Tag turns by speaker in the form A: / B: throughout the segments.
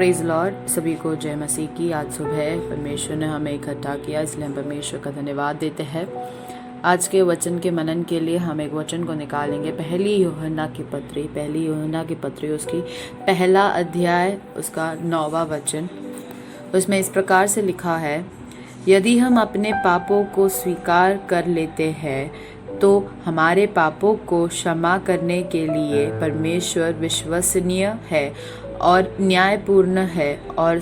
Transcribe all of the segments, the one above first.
A: Praise Lord. सभी को जय मसीह की। आज सुबह परमेश्वर ने हमें इकट्ठा किया, इसलिए हम परमेश्वर का धन्यवाद देते हैं। आज के वचन के मनन के लिए हम एक वचन को निकालेंगे। पहली यूहन्ना की पत्री उसकी पहला अध्याय उसका 9वां वचन। उसमें इस प्रकार से लिखा है, यदि हम अपने पापों को स्वीकार कर लेते हैं तो हमारे पापों को क्षमा करने के लिए परमेश्वर विश्वसनीय है और न्यायपूर्ण है और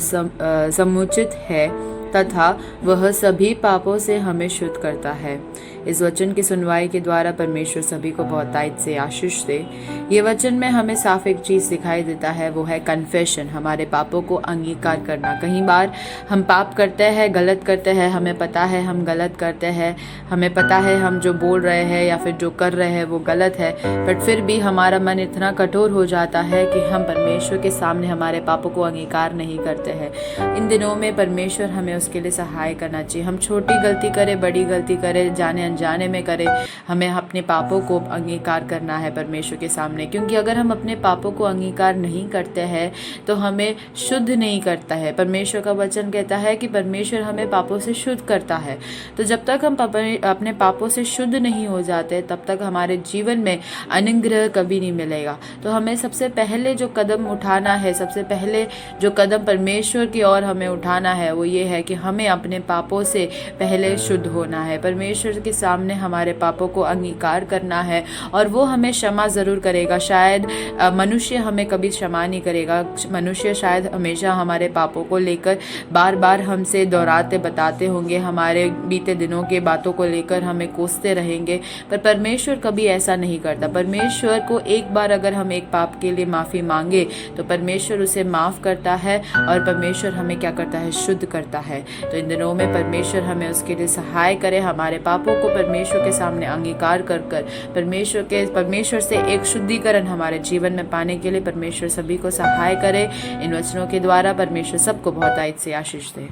A: समुचित है तथा वह सभी पापों से हमें शुद्ध करता है। इस वचन की सुनवाई के द्वारा परमेश्वर सभी को बहुतायत से आशीष दे। ये वचन में हमें साफ एक चीज दिखाई देता है, वो है कन्फेशन, हमारे पापों को अंगीकार करना। कई बार हम पाप करते हैं, गलत करते हैं, हमें पता है हम गलत करते हैं, हमें पता है हम जो बोल रहे हैं या फिर जो कर रहे हैं वो गलत है, बट फिर भी हमारा मन इतना कठोर हो जाता है कि हम परमेश्वर के सामने हमारे पापों को अंगीकार नहीं करते हैं। इन दिनों में परमेश्वर हमें उसके लिए सहाय करना चाहिए। हम छोटी गलती करें, बड़ी गलती करें, जाने अनजाने में करें, हमें अपने पापों को अंगीकार करना है परमेश्वर के सामने। क्योंकि अगर हम अपने पापों को अंगीकार नहीं करते हैं तो हमें शुद्ध नहीं करता है। परमेश्वर का वचन कहता है कि परमेश्वर हमें पापों से शुद्ध करता है। तो जब तक हम अपने पापों से शुद्ध नहीं हो जाते तब तक हमारे जीवन में अनुग्रह कभी नहीं मिलेगा। तो हमें सबसे पहले जो कदम उठाना है, सबसे पहले जो कदम परमेश्वर की ओर हमें उठाना है वो ये है कि हमें अपने पापों से पहले शुद्ध होना है, परमेश्वर के सामने हमारे पापों को अंगीकार करना है और वो हमें क्षमा जरूर करेगा। शायद मनुष्य हमें कभी क्षमा नहीं करेगा। मनुष्य शायद हमेशा हमारे पापों को लेकर बार बार हमसे दोहराते बताते होंगे, हमारे बीते दिनों के बातों को लेकर हमें कोसते रहेंगे, पर परमेश्वर कभी ऐसा नहीं करता। परमेश्वर को एक बार अगर हम एक पाप के लिए माफ़ी मांगे तो परमेश्वर उसे माफ़ करता है और परमेश्वर हमें क्या करता है, शुद्ध करता है। तो इन दिनों में परमेश्वर हमें उसके लिए सहाय करे, हमारे पापों को परमेश्वर के सामने अंगीकार कर परमेश्वर से एक शुद्धिकरण हमारे जीवन में पाने के लिए परमेश्वर सभी को सहाय करे। इन वचनों के द्वारा परमेश्वर सबको बहुतायत से आशीष दे।